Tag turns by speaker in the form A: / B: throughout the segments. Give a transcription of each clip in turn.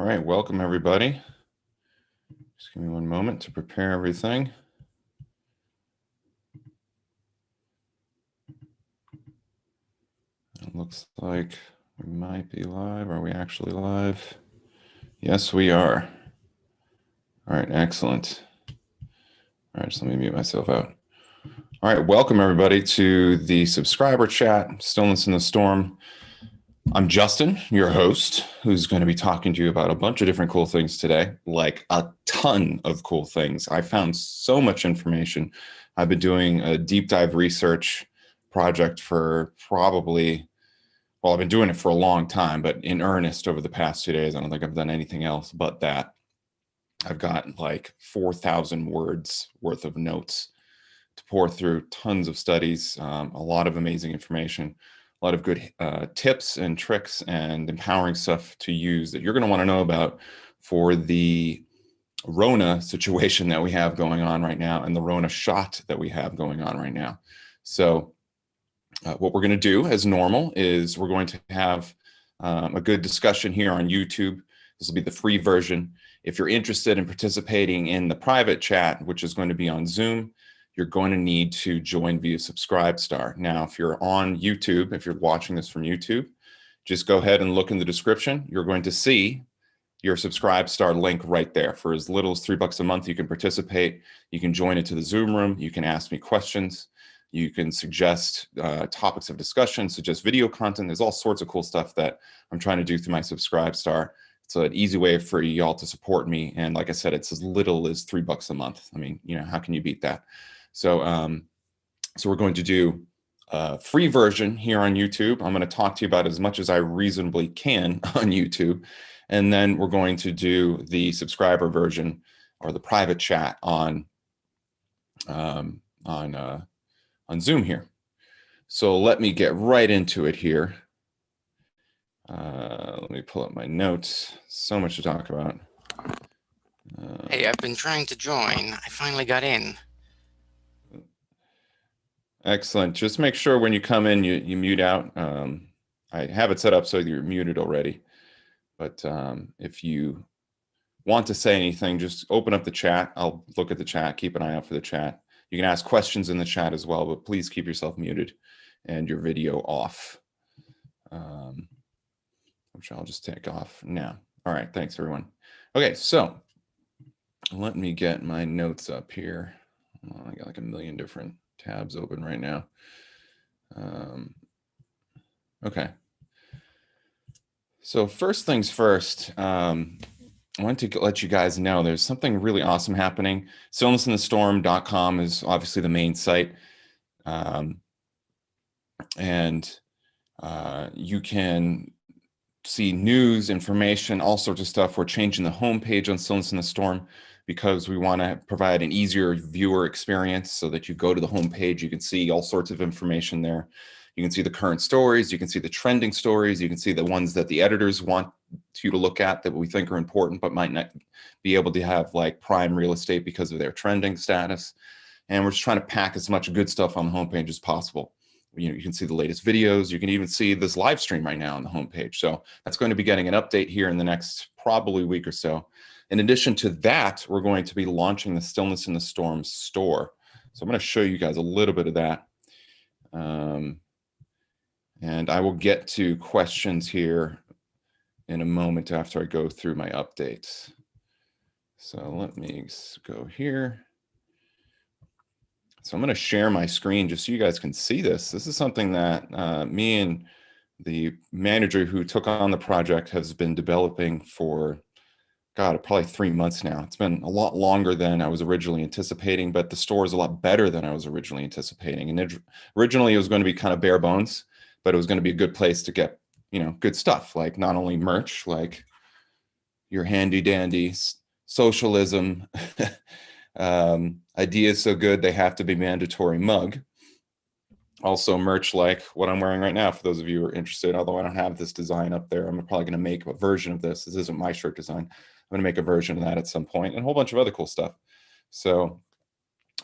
A: right, welcome everybody. Just give me one moment to prepare everything. It looks like we might be live. Are we actually live? Yes, we are. All right, excellent. All right, so let me mute myself out. All right, welcome everybody to the subscriber chat, Stillness in the Storm. I'm Justin, your host, who's going to be talking to you about a bunch of different cool things today, like a ton of cool things. I found so much information. I've been doing a deep dive research project for probably, well, I've been doing it for a long time, but in earnest over the past 2 days. I don't think I've done anything else but that. I've got like 4,000 words worth of notes to pour through, tons of studies, a lot of amazing information, a lot of good tips and tricks and empowering stuff to use that you're going to want to know about for the Rona situation that we have going on right now and the Rona shot that we have going on right now. So what we're going to do as normal is we're going to have a good discussion here on YouTube. This will be the free version. If you're interested in participating in the private chat, which is going to be on Zoom, you're going to need to join via Subscribestar. Now, if you're on YouTube, if you're watching this from YouTube, just go ahead and look in the description. You're going to see your Subscribestar link right there. For as little as $3 a month, you can participate. You can join into the Zoom room. You can ask me questions. You can suggest topics of discussion, suggest video content. There's all sorts of cool stuff that I'm trying to do through my Subscribestar. It's an easy way for y'all to support me. And like I said, it's as little as $3 a month. I mean, you know, how can you beat that? So, so we're going to do a free version here on YouTube. I'm going to talk to you about as much as I reasonably can on YouTube. And then we're going to do the subscriber version or the private chat on Zoom here. So let me get right into it here. Let me pull up my notes. So much to talk about.
B: Hey, I've been trying to join. I finally got in.
A: Excellent. Just make sure when you come in, you mute out. I have it set up so you're muted already. But if you want to say anything, just open up the chat. I'll look at the chat, keep an eye out for the chat. You can ask questions in the chat as well, but please keep yourself muted and your video off, which I'll just take off now. All right, thanks everyone. Okay, so let me get my notes up here. Oh, I got like a million different tabs open right now. Okay. So first things first, I want to let you guys know there's something really awesome happening. Stillnessinthestorm.com is obviously the main site. You can see news, information, all sorts of stuff. We're changing the homepage on Stillness in the Storm because we want to provide an easier viewer experience so that you go to the homepage, you can see all sorts of information there. You can see the current stories, you can see the trending stories, you can see the ones that the editors want you to look at that we think are important but might not be able to have like prime real estate because of their trending status. And we're just trying to pack as much good stuff on the homepage as possible. You know, you can see the latest videos. You can even see this live stream right now on the homepage. So that's going to be getting an update here in the next probably week or so. In addition to that, we're going to be launching the Stillness in the Storm store. So I'm going to show you guys a little bit of that. And I will get to questions here in a moment after I go through my updates. So let me go here. So I'm going to share my screen just so you guys can see this. This is something that me and the manager who took on the project has been developing for, God, probably 3 months now. It's been a lot longer than I was originally anticipating, but the store is a lot better than I was originally anticipating. And originally it was going to be kind of bare bones, but it was going to be a good place to get, you know, good stuff, like not only merch, like your handy dandy socialism, ideas so good they have to be mandatory mug. Also merch like what I'm wearing right now, for those of you who are interested, although I don't have this design up there. I'm probably going to make a version of this. This isn't my shirt design. I'm going to make a version of that at some point, and a whole bunch of other cool stuff. So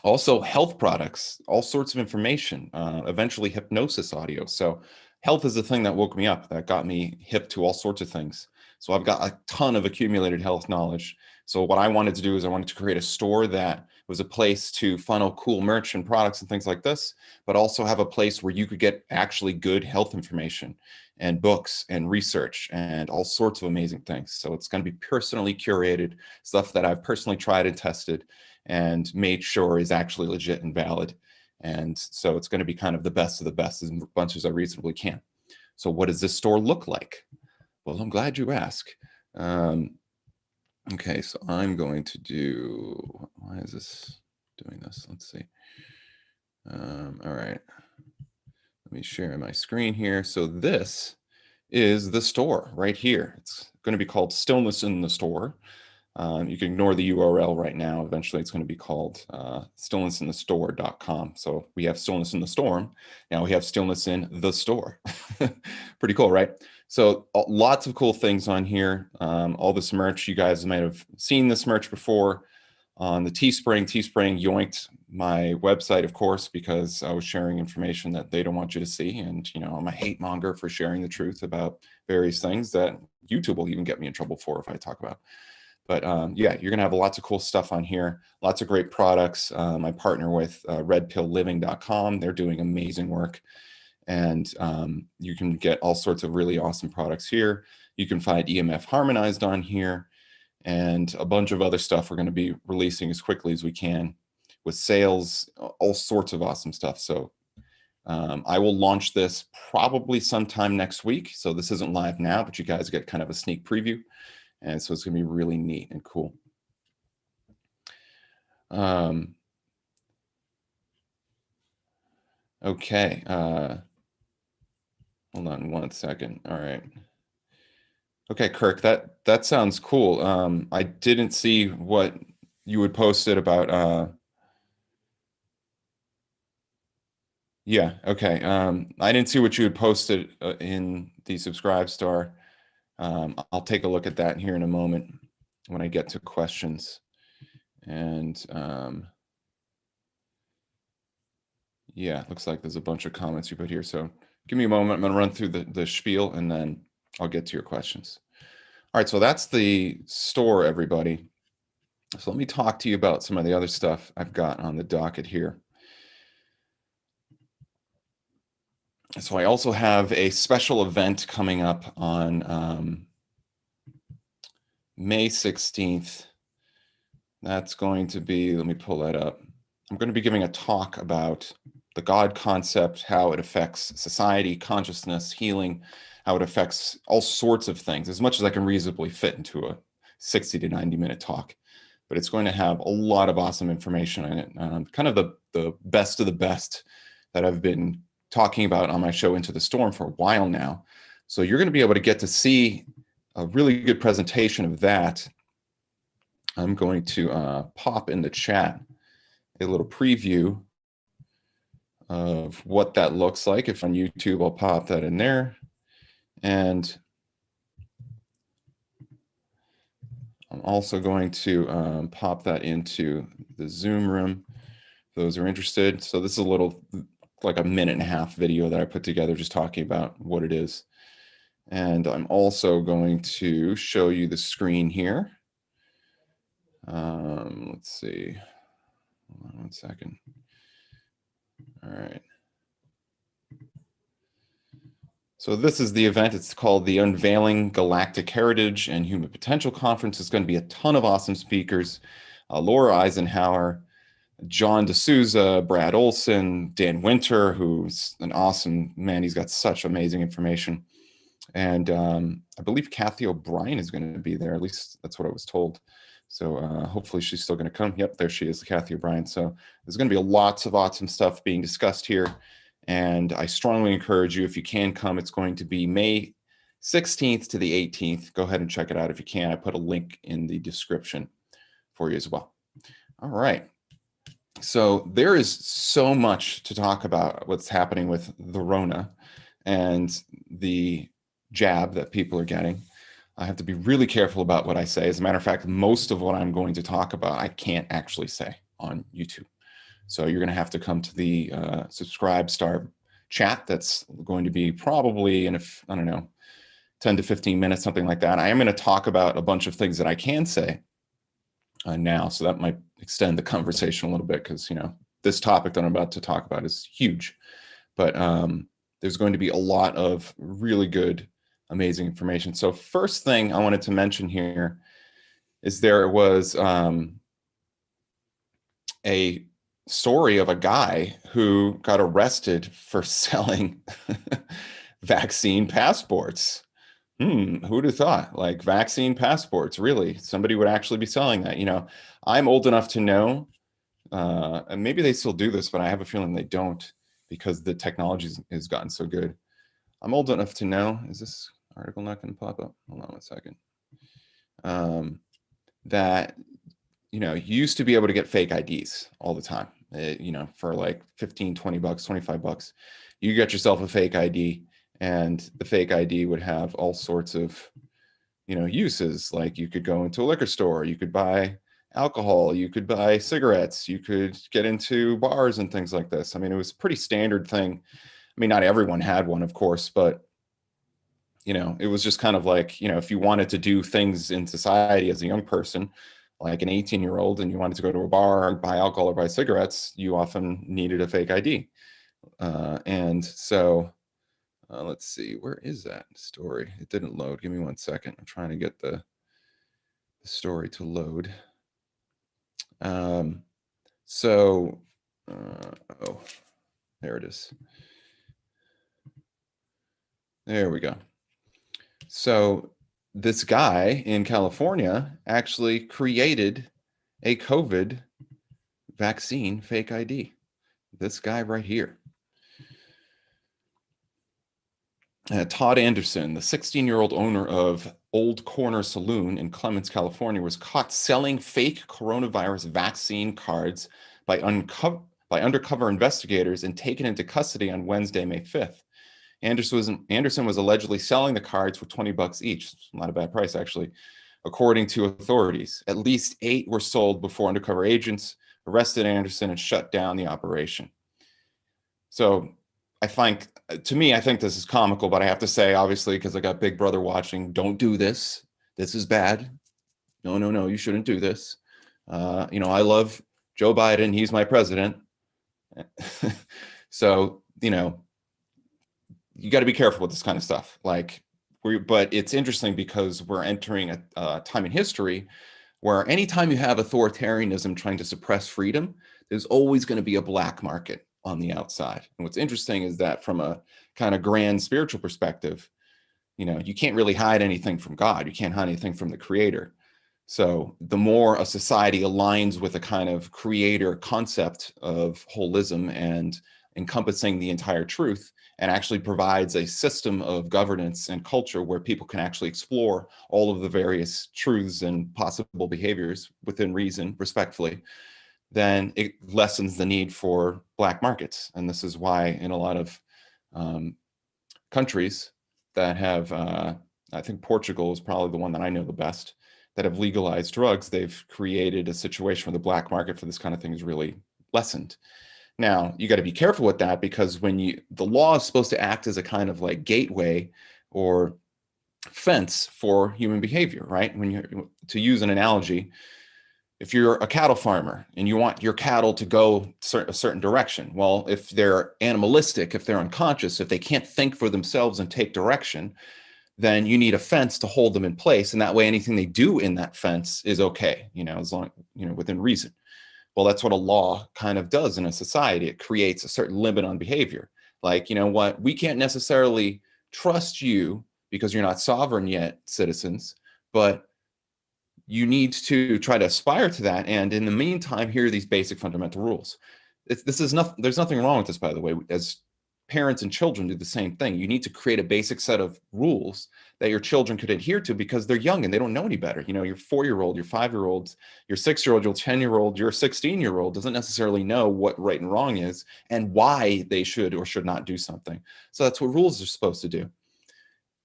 A: also health products, all sorts of information, eventually hypnosis audio. So health is the thing that woke me up, that got me hip to all sorts of things. So I've got a ton of accumulated health knowledge. So what I wanted to do is I wanted to create a store that was a place to funnel cool merch and products and things like this, but also have a place where you could get actually good health information and books and research and all sorts of amazing things. So it's going to be personally curated stuff that I've personally tried and tested and made sure is actually legit and valid. And so it's going to be kind of the best of the best as much as I reasonably can. So what does this store look like? Well, I'm glad you asked. Okay, so I'm going to do, why is this doing this? Let's see. All right, let me share my screen here. So this is the store right here. It's going to be called Stillness in the Store. You can ignore the URL right now. Eventually, it's going to be called stillnessinthestore.com. So we have Stillness in the Storm. Now we have Stillness in the Store. Pretty cool, right? So lots of cool things on here. All this merch, you guys might have seen this merch before on the Teespring. Teespring yoinked my website, of course, because I was sharing information that they don't want you to see. And, you know, I'm a hate monger for sharing the truth about various things that YouTube will even get me in trouble for if I talk about. But yeah, you're going to have lots of cool stuff on here, lots of great products. I partner with redpillliving.com. They're doing amazing work. And you can get all sorts of really awesome products here. You can find EMF Harmonized on here and a bunch of other stuff we're going to be releasing as quickly as we can with sales, all sorts of awesome stuff. So I will launch this probably sometime next week. So this isn't live now, but you guys get kind of a sneak preview. And so it's going to be really neat and cool. Okay. Hold on one second. All right. Okay, Kirk, that sounds cool. I didn't see what you had posted about. Yeah, okay. I didn't see what you had posted in the Subscribe Star. I'll take a look at that here in a moment when I get to questions. And yeah, looks like there's a bunch of comments you put here. So give me a moment. I'm going to run through the spiel and then I'll get to your questions. All right, so that's the store, everybody. So let me talk to you about some of the other stuff I've got on the docket here. So I also have a special event coming up on May 16th. That's going to be, let me pull that up. I'm going to be giving a talk about the God concept, how it affects society, consciousness, healing, how it affects all sorts of things, as much as I can reasonably fit into a 60 to 90-minute talk. But it's going to have a lot of awesome information in it, kind of the best of the best that I've been talking about on my show Into the Storm for a while now. So you're going to be able to get to see a really good presentation of that. I'm going to pop in the chat a little preview of what that looks like. If on YouTube, I'll pop that in there. And I'm also going to pop that into the Zoom room. For those who are interested. So this is a little, like a minute and a half video that I put together just talking about what it is. And I'm also going to show you the screen here. Let's see. Hold on one second. All right. So this is the event. It's called the Unveiling Galactic Heritage and Human Potential Conference. It's going to be a ton of awesome speakers. Laura Eisenhower, John D'Souza, Brad Olson, Dan Winter, who's an awesome man. He's got such amazing information. And I believe Kathy O'Brien is going to be there. At least that's what I was told. So hopefully she's still going to come. Yep, there she is, Kathy O'Brien. So there's going to be lots of awesome stuff being discussed here. And I strongly encourage you, if you can come, it's going to be May 16th to the 18th. Go ahead and check it out if you can. I put a link in the description for you as well. All right. So there is so much to talk about what's happening with the Rona and the jab that people are getting. I have to be really careful about what I say. As a matter of fact, most of what I'm going to talk about, I can't actually say on YouTube. So you're going to have to come to the Subscribe Star chat. That's going to be probably in, I don't know, 10 to 15 minutes, something like that. I am going to talk about a bunch of things that I can say now, so that might extend the conversation a little bit, because this topic that I'm about to talk about is huge. But there's going to be a lot of really good, amazing information. So first thing I wanted to mention here is there was a story of a guy who got arrested for selling vaccine passports. Who'd have thought? Like, vaccine passports, really? Somebody would actually be selling that. I'm old enough to know, and maybe they still do this, but I have a feeling they don't, because the technology has gotten so good. I'm old enough to know. Is this article not going to pop up? Hold on 1 second. That you used to be able to get fake IDs all the time. For like 15, 20 bucks, 25 bucks, you get yourself a fake ID, and the fake ID would have all sorts of uses. Like, you could go into a liquor store, you could buy alcohol, you could buy cigarettes, you could get into bars and things like this. I mean, it was a pretty standard thing. I mean, not everyone had one, of course, but it was just kind of like, if you wanted to do things in society as a young person, like an 18-year-old, and you wanted to go to a bar, buy alcohol, or buy cigarettes, you often needed a fake ID. And so let's see, where is that story? It didn't load. Give me 1 second. I'm trying to get the story to load. Oh, there it is. There we go. So this guy in California actually created a COVID vaccine fake ID. This guy right here. Todd Anderson, the 16-year-old owner of Old Corner Saloon in Clements, California, was caught selling fake coronavirus vaccine cards by undercover investigators and taken into custody on Wednesday, May 5th. Anderson was allegedly selling the cards for 20 bucks each. Not a bad price, actually, according to authorities. At least 8 were sold before undercover agents arrested Anderson and shut down the operation. So I think this is comical, but I have to say, obviously, because I got Big Brother watching, don't do this. This is bad. No, you shouldn't do this. I love Joe Biden. He's my president. So, you got to be careful with this kind of stuff. But it's interesting because we're entering a time in history where anytime you have authoritarianism trying to suppress freedom, there's always going to be a black market on the outside. And what's interesting is that from a kind of grand spiritual perspective, you can't really hide anything from God. You can't hide anything from the creator. So the more a society aligns with a kind of creator concept of holism and encompassing the entire truth, and actually provides a system of governance and culture where people can actually explore all of the various truths and possible behaviors within reason, respectfully, then it lessens the need for black markets. And this is why in a lot of countries that have, I think Portugal is probably the one that I know the best, that have legalized drugs, they've created a situation where the black market for this kind of thing is really lessened. Now, you got to be careful with that, because the law is supposed to act as a kind of like gateway or fence for human behavior, right? To use an analogy, if you're a cattle farmer and you want your cattle to go a certain direction, well, if they're animalistic, if they're unconscious, if they can't think for themselves and take direction, then you need a fence to hold them in place. And that way, anything they do in that fence is okay, as long, within reason. Well, that's what a law kind of does in a society. It creates a certain limit on behavior. Like, we can't necessarily trust you because you're not sovereign yet, citizens, but you need to try to aspire to that. And in the meantime, here are these basic fundamental rules. There's nothing wrong with this, by the way. As parents and children do the same thing. You need to create a basic set of rules that your children could adhere to, because they're young and they don't know any better. Your 4-year-old, your 5-year-old, your 6-year-old, your 10-year-old, your 16-year-old doesn't necessarily know what right and wrong is and why they should or should not do something. So that's what rules are supposed to do.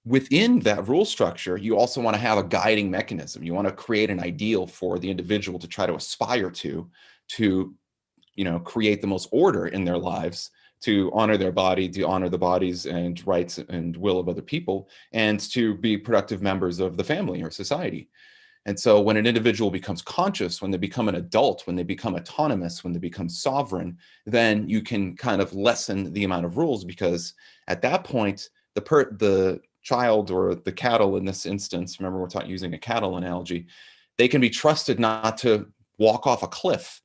A: Within that rule structure, you also want to have a guiding mechanism. You want to create an ideal for the individual to try to aspire to create the most order in their lives, to honor their body, to honor the bodies and rights and will of other people, and to be productive members of the family or society. And so when an individual becomes conscious, when they become an adult, when they become autonomous, when they become sovereign, then you can kind of lessen the amount of rules, because at that point, the child or the cattle in this instance, remember we're using a cattle analogy, they can be trusted not to walk off a cliff.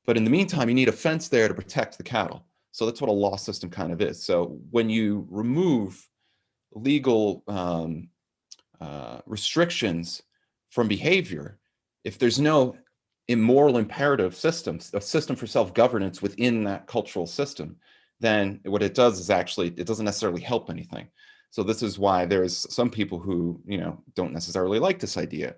A: But in the meantime, you need a fence there to protect the cattle. So that's what a law system kind of is. So when you remove legal restrictions from behavior, if there's no immoral imperative system, a system for self-governance within that cultural system, then what it does is actually, it doesn't necessarily help anything. So this is why there's some people who, don't necessarily like this idea.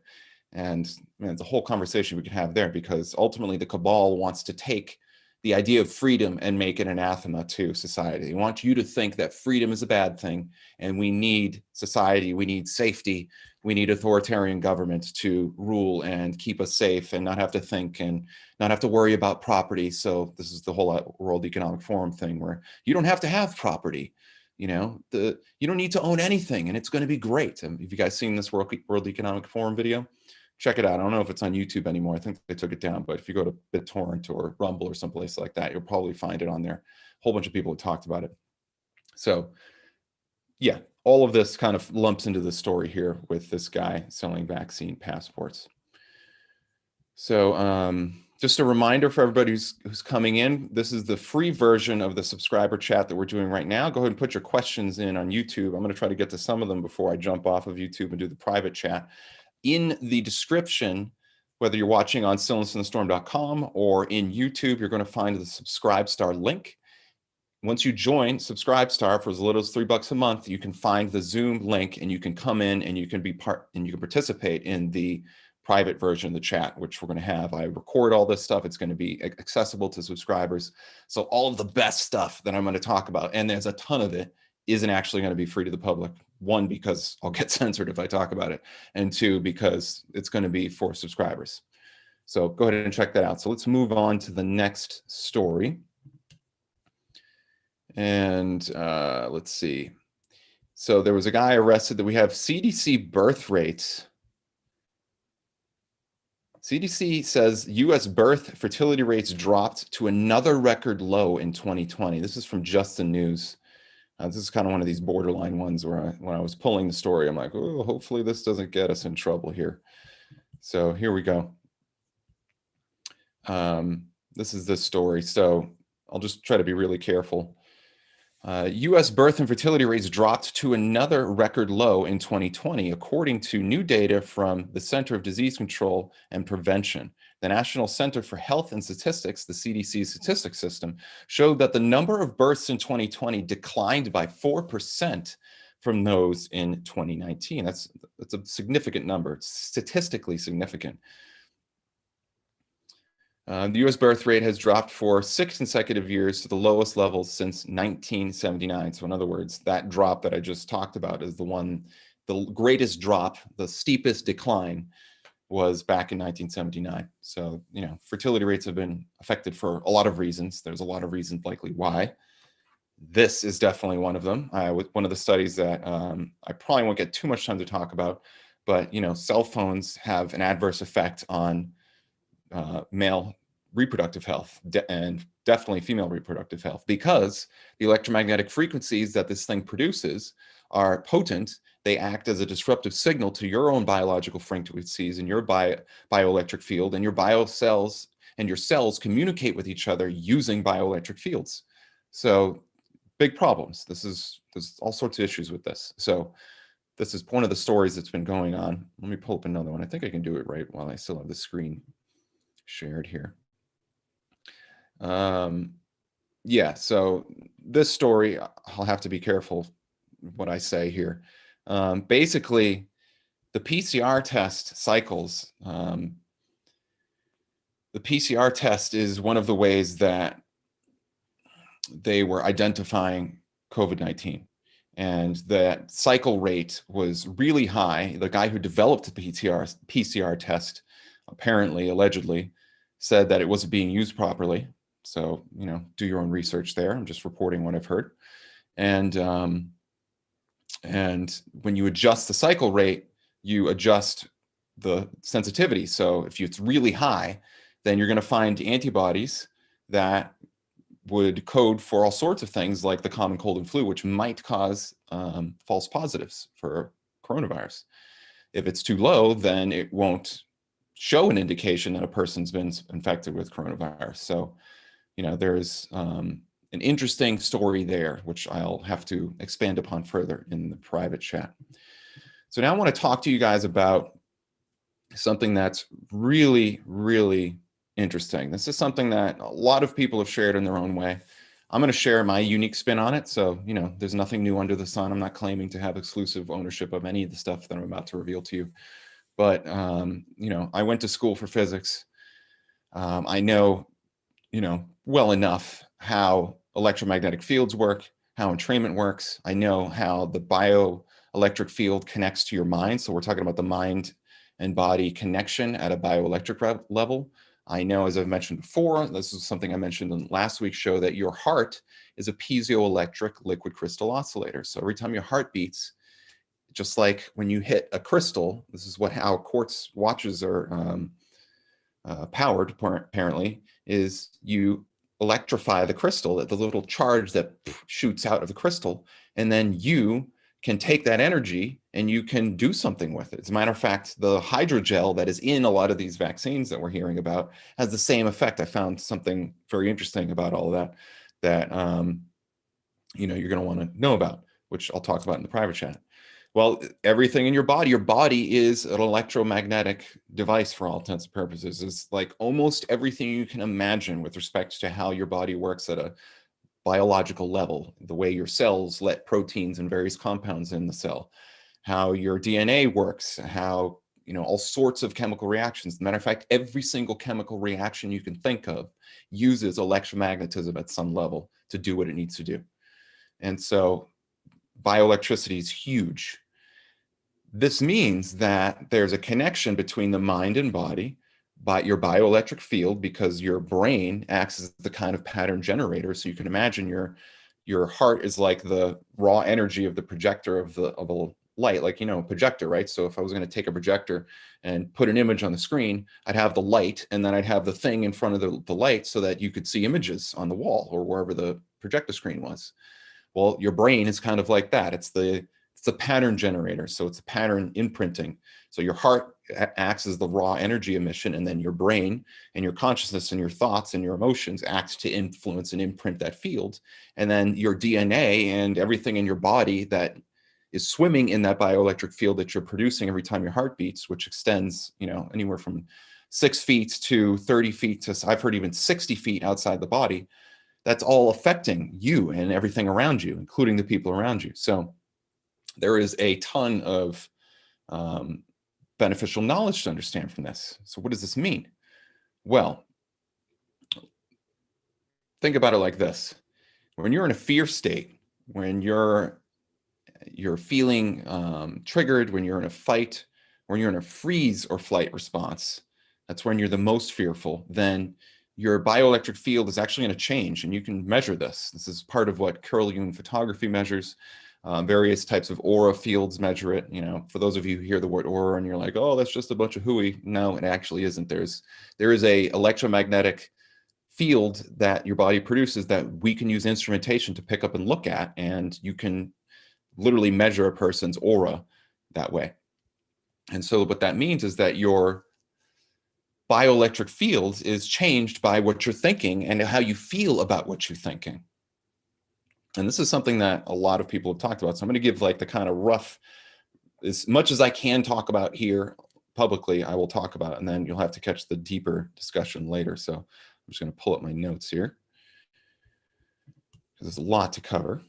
A: And it's a whole conversation we could have there, because ultimately the cabal wants to take the idea of freedom and make it anathema to society. They want you to think that freedom is a bad thing, and we need society, we need safety, we need authoritarian government to rule and keep us safe and not have to think and not have to worry about property. So this is the whole World Economic Forum thing, where you don't have to have property. You don't need to own anything, and it's going to be great. And have you guys seen this World Economic Forum video? Check it out. I don't know if it's on YouTube anymore. I think they took it down, but if you go to BitTorrent or Rumble or someplace like that, you'll probably find it on there. A whole bunch of people have talked about it. So yeah, all of this kind of lumps into the story here with this guy selling vaccine passports. So just a reminder for everybody who's coming in, this is the free version of the subscriber chat that we're doing right now. Go ahead and put your questions in on YouTube. I'm going to try to get to some of them before I jump off of YouTube and do the private chat. In the description, whether you're watching on stillnessinthestorm.com or in YouTube, you're going to find the Subscribestar link. Once you join Subscribestar for as little as $3 a month, you can find the Zoom link and you can come in and you can be you can participate in the private version of the chat, which we're going to have. I record all this stuff. It's going to be accessible to subscribers. So all of the best stuff that I'm going to talk about, and there's a ton of it, isn't actually going to be free to the public. One, because I'll get censored if I talk about it. And two, because it's going to be for subscribers. So go ahead and check that out. So let's move on to the next story. And let's see. So there was a guy arrested. That we have CDC birth rates. CDC says U.S. birth fertility rates dropped to another record low in 2020. This is from Just the News. This is kind of one of these borderline ones where when I was pulling the story, I'm like, oh, hopefully this doesn't get us in trouble here. So here we go. This is the story. So I'll just try to be really careful. U.S. birth and fertility rates dropped to another record low in 2020, according to new data from the Center of Disease Control and Prevention. The National Center for Health and Statistics, the CDC statistics system, showed that the number of births in 2020 declined by 4% from those in 2019. That's a significant number. It's statistically significant. The U.S. birth rate has dropped for 6 consecutive years to the lowest levels since 1979. So in other words, that drop that I just talked about is the greatest drop, the steepest decline was back in 1979. So, fertility rates have been affected for a lot of reasons. There's a lot of reasons likely why. This is definitely one of them. With one of the studies that I probably won't get too much time to talk about, but, cell phones have an adverse effect on male reproductive health and definitely female reproductive health, because the electromagnetic frequencies that this thing produces are potent. They act as a disruptive signal to your own biological frequencies and your bioelectric field, and your biocells and your cells communicate with each other using bioelectric fields. So big problems. There's all sorts of issues with this. So this is one of the stories that's been going on. Let me pull up another one. I think I can do it right while I still have the screen shared here. Yeah, so this story, I'll have to be careful what I say here. Basically, the PCR test cycles. The PCR test is one of the ways that they were identifying COVID-19. And that cycle rate was really high. The guy who developed the PCR test, apparently, allegedly, said that it wasn't being used properly. So, do your own research there. I'm just reporting what I've heard. And when you adjust the cycle rate, you adjust the sensitivity. So if it's really high, then you're going to find antibodies that would code for all sorts of things like the common cold and flu, which might cause false positives for coronavirus. If it's too low, then it won't show an indication that a person's been infected with coronavirus. So, there's an interesting story there, which I'll have to expand upon further in the private chat. So now I want to talk to you guys about something that's really, really interesting. This is something that a lot of people have shared in their own way. I'm going to share my unique spin on it. So, there's nothing new under the sun. I'm not claiming to have exclusive ownership of any of the stuff that I'm about to reveal to you. But, I went to school for physics. I know, well enough how electromagnetic fields work, how entrainment works. I know how the bioelectric field connects to your mind. So we're talking about the mind and body connection at a bioelectric level. I know, as I've mentioned before, this is something I mentioned in last week's show, that your heart is a piezoelectric liquid crystal oscillator. So every time your heart beats, just like when you hit a crystal, this is how quartz watches are powered, apparently, is you electrify the crystal, the little charge that shoots out of the crystal, and then you can take that energy and you can do something with it. As a matter of fact, the hydrogel that is in a lot of these vaccines that we're hearing about has the same effect. I found something very interesting about all of that you're going to want to know about, which I'll talk about in the private chat. Well, everything in your body is an electromagnetic device for all intents and purposes. It's like almost everything you can imagine with respect to how your body works at a biological level, the way your cells let proteins and various compounds in the cell, how your DNA works, how, all sorts of chemical reactions. As a matter of fact, every single chemical reaction you can think of uses electromagnetism at some level to do what it needs to do. And so bioelectricity is huge. This means that there's a connection between the mind and body, by your bioelectric field, because your brain acts as the kind of pattern generator. So you can imagine your heart is like the raw energy of the projector of a light, like, a projector, right? So if I was going to take a projector and put an image on the screen, I'd have the light, and then I'd have the thing in front of the light so that you could see images on the wall or wherever the projector screen was. Well, your brain is kind of like that. It's the pattern generator. So it's a pattern imprinting. So your heart acts as the raw energy emission, and then your brain and your consciousness and your thoughts and your emotions acts to influence and imprint that field. And then your DNA and everything in your body that is swimming in that bioelectric field that you're producing every time your heart beats, which extends, anywhere from 6 feet to 30 feet to, I've heard, even 60 feet outside the body. That's all affecting you and everything around you, including the people around you. So there is a ton of beneficial knowledge to understand from this. So what does this mean? Well, think about it like this. When you're in a fear state, when you're feeling triggered, when you're in a fight, when you're in a freeze or flight response, that's when you're the most fearful. Then your bioelectric field is actually going to change, and you can measure this. This is part of what Kirlian photography measures. Various types of aura fields measure it. For those of you who hear the word aura and you're like, oh, that's just a bunch of hooey. No, it actually isn't. There is a electromagnetic field that your body produces that we can use instrumentation to pick up and look at, and you can literally measure a person's aura that way. And so what that means is that your bioelectric field is changed by what you're thinking and how you feel about what you're thinking. And this is something that a lot of people have talked about. So I'm going to give like the kind of rough, as much as I can talk about here publicly, I will talk about it, and then you'll have to catch the deeper discussion later. So I'm just going to pull up my notes here, because there's a lot to cover.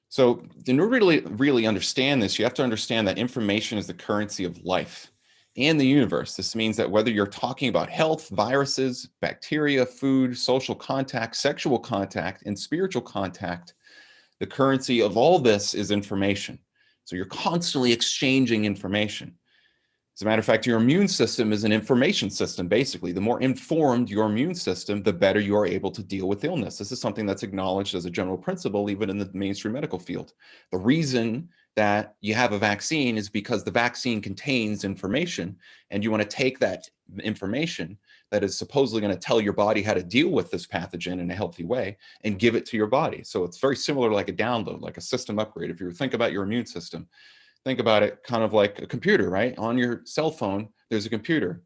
A: So in order to really understand this, you have to understand that information is the currency of life and the universe. This means that whether you're talking about health, viruses, bacteria, food, social contact, sexual contact, and spiritual contact, the currency of all this is information. So you're constantly exchanging information. As a matter of fact, your immune system is an information system, basically. The more informed your immune system, the better you are able to deal with illness. This is something that's acknowledged as a general principle, even in the mainstream medical field. The reason that you have a vaccine is because the vaccine contains information, and you want to take that information that is supposedly going to tell your body how to deal with this pathogen in a healthy way and give it to your body. So it's very similar to like a download, like a system upgrade. If you think about your immune system, think about it kind of like a computer, right? On your cell phone, there's a computer.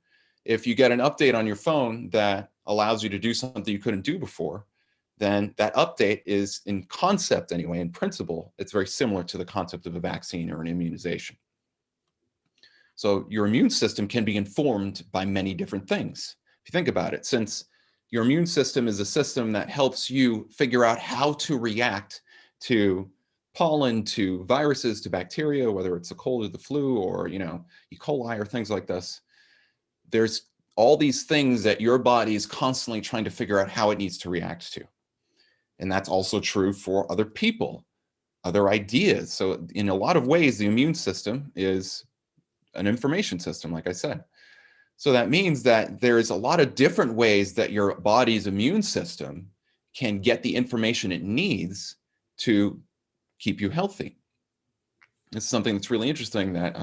A: If you get an update on your phone that allows you to do something you couldn't do before, then that update is, in concept anyway, in principle, it's very similar to the concept of a vaccine or an immunization. So your immune system can be informed by many different things. If you think about it, since your immune system is a system that helps you figure out how to react to pollen, to viruses, to bacteria, whether it's the cold or the flu or, E. coli or things like this. There's all these things that your body is constantly trying to figure out how it needs to react to. And that's also true for other people, other ideas. So in a lot of ways, the immune system is an information system, like I said. So that means that there's a lot of different ways that your body's immune system can get the information it needs to keep you healthy. It's something that's really interesting that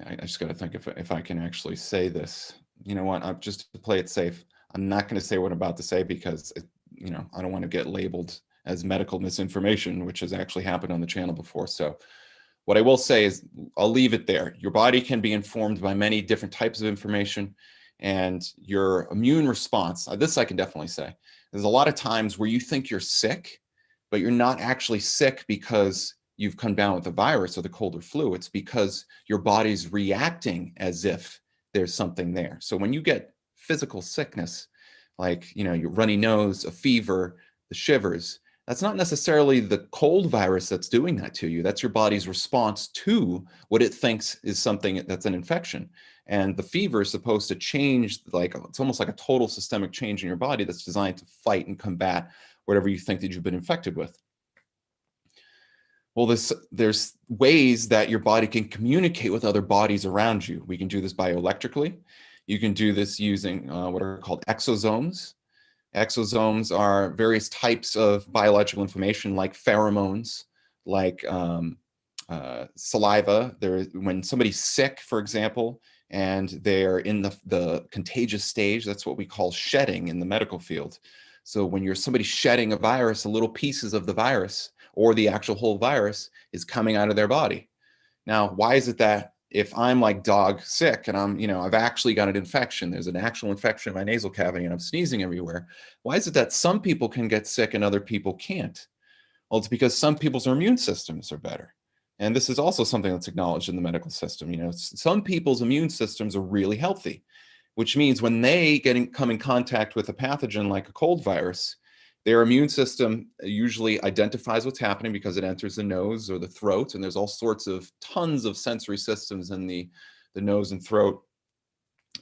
A: I just got to think if I can actually say this. You know what? Just to play it safe, I'm not going to say what I'm about to say because I don't want to get labeled as medical misinformation, which has actually happened on the channel before. So what I will say is I'll leave it there. Your body can be informed by many different types of information, and your immune response, this I can definitely say. There's a lot of times where you think you're sick, but you're not actually sick because you've come down with the virus or the cold or flu. It's because your body's reacting as if there's something there. So when you get physical sickness, like your runny nose, a fever, the shivers, that's not necessarily the cold virus that's doing that to you. That's your body's response to what it thinks is something that's an infection. And the fever is supposed to change, it's almost like a total systemic change in your body that's designed to fight and combat whatever you think that you've been infected with. Well, there's ways that your body can communicate with other bodies around you. We can do this bioelectrically. You can do this using what are called exosomes. Exosomes are various types of biological information like pheromones, like saliva. When somebody's sick, for example, and they're in the contagious stage, that's what we call shedding in the medical field. So when somebody shedding a virus, little pieces of the virus or the actual whole virus is coming out of their body. Now, why is it that if I'm like dog sick and I've actually got an infection, there's an actual infection in my nasal cavity and I'm sneezing everywhere, why is it that some people can get sick and other people can't? Well, it's because some people's immune systems are better. And this is also something that's acknowledged in the medical system. Some people's immune systems are really healthy, which means when they come in contact with a pathogen like a cold virus, their immune system usually identifies what's happening because it enters the nose or the throat. And there's all sorts of tons of sensory systems in the nose and throat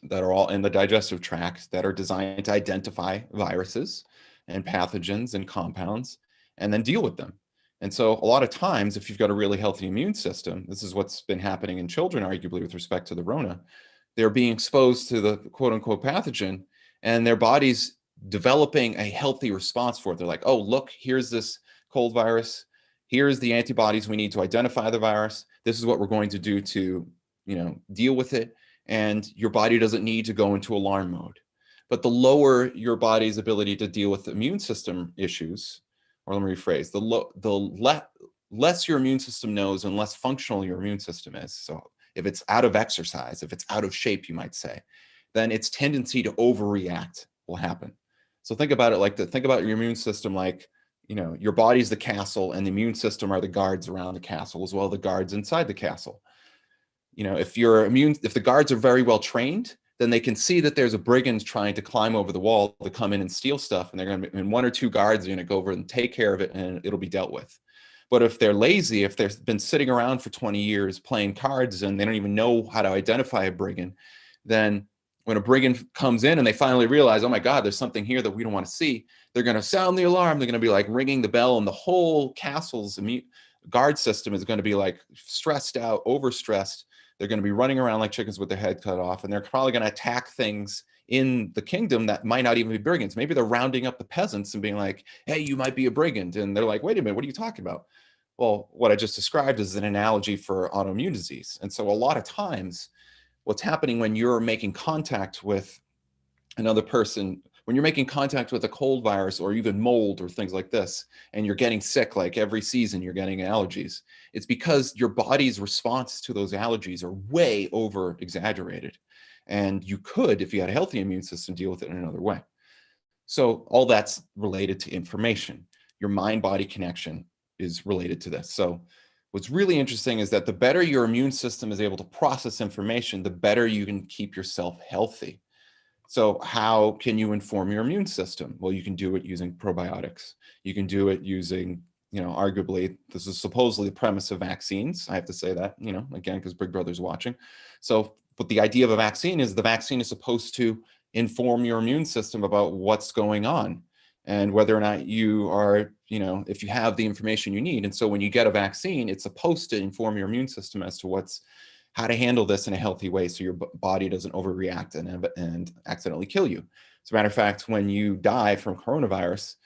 A: that are all in the digestive tract that are designed to identify viruses and pathogens and compounds and then deal with them. And so a lot of times, if you've got a really healthy immune system, this is what's been happening in children, arguably, with respect to the Rona. They're being exposed to the quote unquote pathogen and their body's developing a healthy response for it. They're like, oh, look, here's this cold virus. Here's the antibodies we need to identify the virus. This is what we're going to do to, deal with it. And your body doesn't need to go into alarm mode. But the lower your body's ability to deal with immune system issues, or let me rephrase, the less your immune system knows and less functional your immune system is. So if it's out of exercise, if it's out of shape, you might say, then its tendency to overreact will happen. So think about it think about your immune system like, your body's the castle and the immune system are the guards around the castle as well, the guards inside the castle. If the guards are very well trained, then they can see that there's a brigand trying to climb over the wall to come in and steal stuff. And one or two guards are going to go over and take care of it and it'll be dealt with. But if they're lazy, if they've been sitting around for 20 years playing cards and they don't even know how to identify a brigand, then when a brigand comes in and they finally realize, oh my God, there's something here that we don't want to see, they're going to sound the alarm. They're going to be like ringing the bell and the whole castle's guard system is going to be like stressed out, overstressed. They're going to be running around like chickens with their head cut off, and they're probably going to attack things in the kingdom that might not even be brigands. Maybe they're rounding up the peasants and being like, hey, you might be a brigand. And they're like, wait a minute, what are you talking about? Well, what I just described is an analogy for autoimmune disease. And so a lot of times what's happening when you're making contact with another person, when you're making contact with a cold virus or even mold or things like this, and you're getting sick, like every season you're getting allergies, it's because your body's response to those allergies are way over exaggerated. And you could, if you had a healthy immune system, deal with it in another way. So all that's related to information. Your mind-body connection is related to this. So what's really interesting is that the better your immune system is able to process information, the better you can keep yourself healthy. So how can you inform your immune system? Well, you can do it using probiotics. You can do it using, arguably, this is supposedly the premise of vaccines. I have to say that, again, because Big Brother's watching. So, but the idea of a vaccine is the vaccine is supposed to inform your immune system about what's going on and whether or not you are, if you have the information you need. And so when you get a vaccine, it's supposed to inform your immune system as to how to handle this in a healthy way so your body doesn't overreact and accidentally kill you. As a matter of fact, when you die from coronavirus,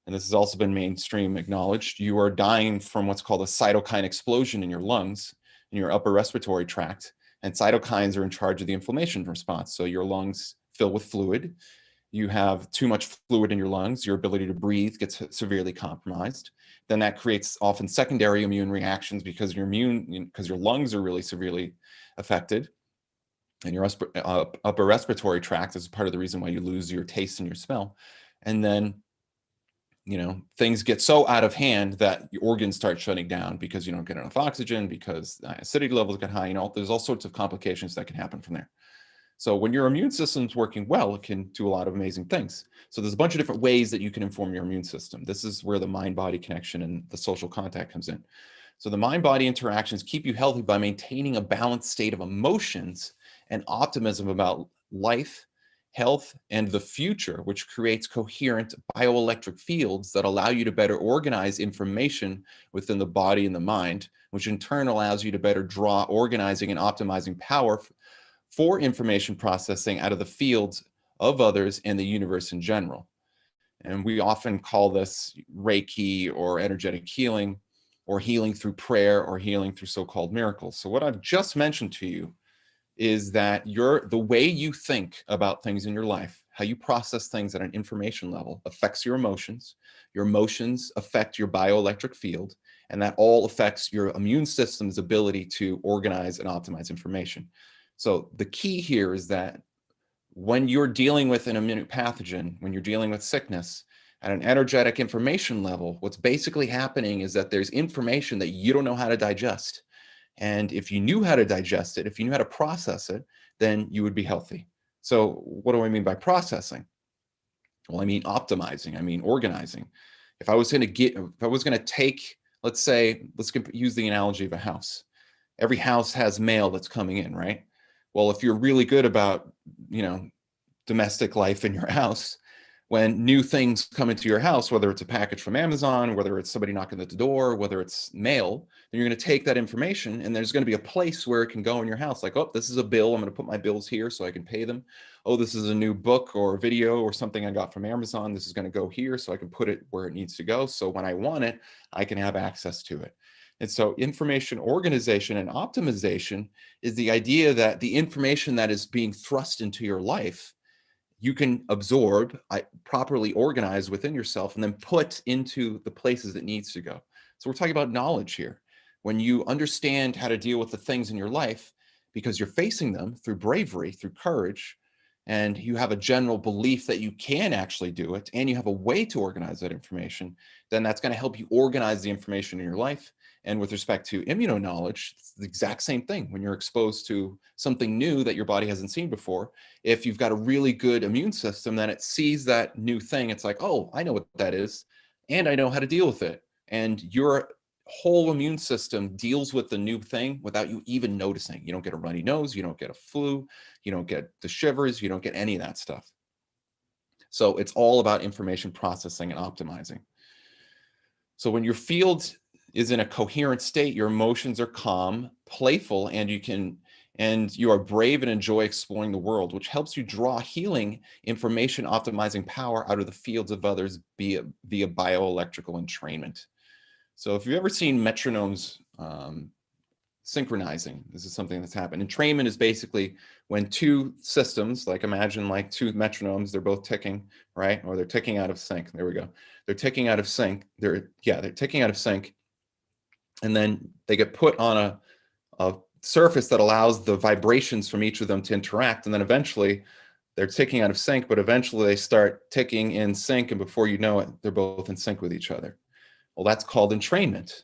A: and this has also been mainstream acknowledged, you are dying from what's called a cytokine explosion in your lungs, in your upper respiratory tract. And cytokines are in charge of the inflammation response. So your lungs fill with fluid. You have too much fluid in your lungs, your ability to breathe gets severely compromised. Then that creates often secondary immune reactions because your lungs are really severely affected. And your upper respiratory tract is part of the reason why you lose your taste and your smell. And then, things get so out of hand that your organs start shutting down because you don't get enough oxygen, because acidity levels get high, there's all sorts of complications that can happen from there. So when your immune system's working well, it can do a lot of amazing things. So there's a bunch of different ways that you can inform your immune system. This is where the mind-body connection and the social contact comes in. So the mind-body interactions keep you healthy by maintaining a balanced state of emotions and optimism about life, health, and the future, which creates coherent bioelectric fields that allow you to better organize information within the body and the mind, which in turn allows you to better draw organizing and optimizing power for information processing out of the fields of others and the universe in general. And we often call this Reiki or energetic healing, or healing through prayer, or healing through so-called miracles. So what I've just mentioned to you is that the way you think about things in your life, how you process things at an information level, affects your emotions. Your emotions affect your bioelectric field, and that all affects your immune system's ability to organize and optimize information. So the key here is that when you're dealing with an immune pathogen, when you're dealing with sickness, at an energetic information level, what's basically happening is that there's information that you don't know how to digest. And if you knew how to digest it, if you knew how to process it, then you would be healthy. So what do I mean by processing? Well, I mean optimizing, I mean organizing. If I was going to take, let's use the analogy of a house. Every house has mail that's coming in, right? Well, if you're really good about, domestic life in your house, when new things come into your house, whether it's a package from Amazon, whether it's somebody knocking at the door, whether it's mail, then you're going to take that information and there's going to be a place where it can go in your house. Like, oh, this is a bill. I'm going to put my bills here so I can pay them. Oh, this is a new book or video or something I got from Amazon. This is going to go here so I can put it where it needs to go. So when I want it, I can have access to it. And so information organization and optimization is the idea that the information that is being thrust into your life, you can absorb, properly organize within yourself, and then put into the places it needs to go. So we're talking about knowledge here. When you understand how to deal with the things in your life, because you're facing them through bravery, through courage, and you have a general belief that you can actually do it, and you have a way to organize that information, then that's going to help you organize the information in your life. And with respect to immuno-knowledge, it's the exact same thing. When you're exposed to something new that your body hasn't seen before, if you've got a really good immune system, then it sees that new thing. It's like, oh, I know what that is, and I know how to deal with it. And your whole immune system deals with the new thing without you even noticing. You don't get a runny nose, you don't get a flu, you don't get the shivers, you don't get any of that stuff. So it's all about information processing and optimizing. So when your field is in a coherent state. Your emotions are calm, playful, and you are brave and enjoy exploring the world, which helps you draw healing, information optimizing power out of the fields of others via bioelectrical entrainment. So if you've ever seen metronomes synchronizing, this is something that's happened. Entrainment is basically when two systems, like imagine like two metronomes, they're both ticking, right? Or they're ticking out of sync. There we go. They're ticking out of sync. They're ticking out of sync. And then they get put on a surface that allows the vibrations from each of them to interact. And then eventually they're ticking out of sync, but eventually they start ticking in sync. And before you know it, they're both in sync with each other. Well, that's called entrainment.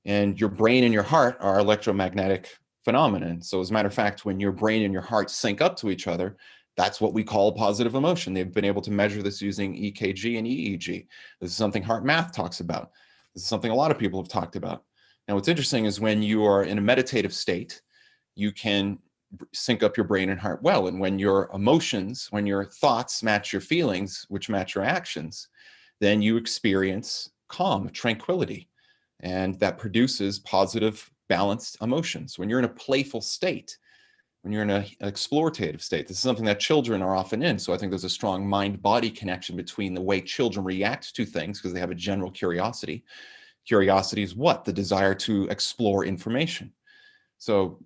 A: And your brain and your heart are electromagnetic phenomenon. So as a matter of fact, when your brain and your heart sync up to each other, that's what we call positive emotion. They've been able to measure this using EKG and EEG. This is something heart math talks about. This is something a lot of people have talked about. Now, what's interesting is when you are in a meditative state, you can sync up your brain and heart well. And when your emotions, when your thoughts match your feelings, which match your actions, then you experience calm, tranquility. And that produces positive, balanced emotions. When you're in a playful state, when you're in an explorative state, this is something that children are often in. So I think there's a strong mind-body connection between the way children react to things because they have a general curiosity. Curiosity is what? The desire to explore information. So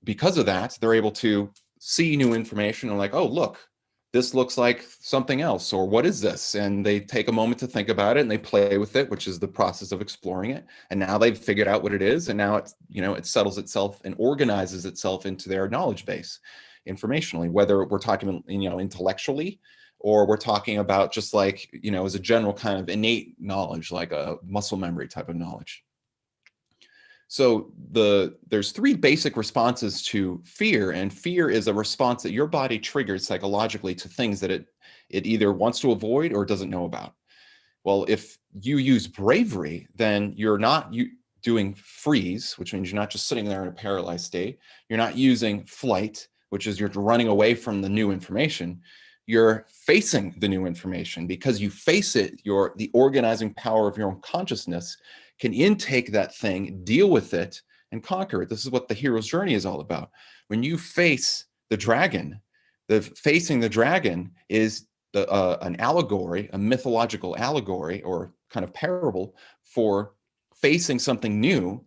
A: because of that, they're able to see new information and like, oh, look, this looks like something else, or what is this? And they take a moment to think about it and they play with it, which is the process of exploring it. And now they've figured out what it is. And now it's, it settles itself and organizes itself into their knowledge base informationally, whether we're talking, intellectually, or we're talking about just like, as a general kind of innate knowledge, like a muscle memory type of knowledge. So there's three basic responses to fear, and fear is a response that your body triggers psychologically to things that it either wants to avoid or doesn't know about. Well, if you use bravery, then you're not doing freeze, which means you're not just sitting there in a paralyzed state. You're not using flight, which is you're running away from the new information. You're facing the new information. Because you face it, the organizing power of your own consciousness can intake that thing, deal with it, and conquer it. This is what the hero's journey is all about. When you face the dragon, facing the dragon is an allegory, a mythological allegory or kind of parable for facing something new,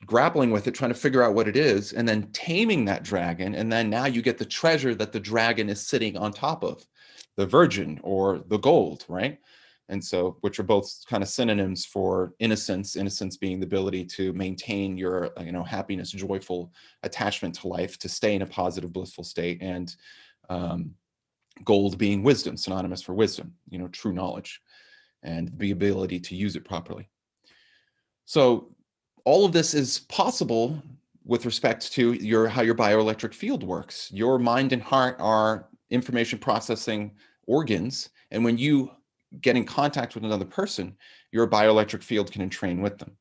A: grappling with it, trying to figure out what it is, and then taming that dragon. And then now you get the treasure that the dragon is sitting on top of, the virgin or the gold, right? And so, which are both kind of synonyms for innocence, innocence being the ability to maintain your, happiness, joyful attachment to life, to stay in a positive, blissful state, and gold being wisdom, synonymous for wisdom, true knowledge, and the ability to use it properly. So all of this is possible with respect to how your bioelectric field works. Your mind and heart are information processing organs, and when you get in contact with another person, your bioelectric field can entrain with them.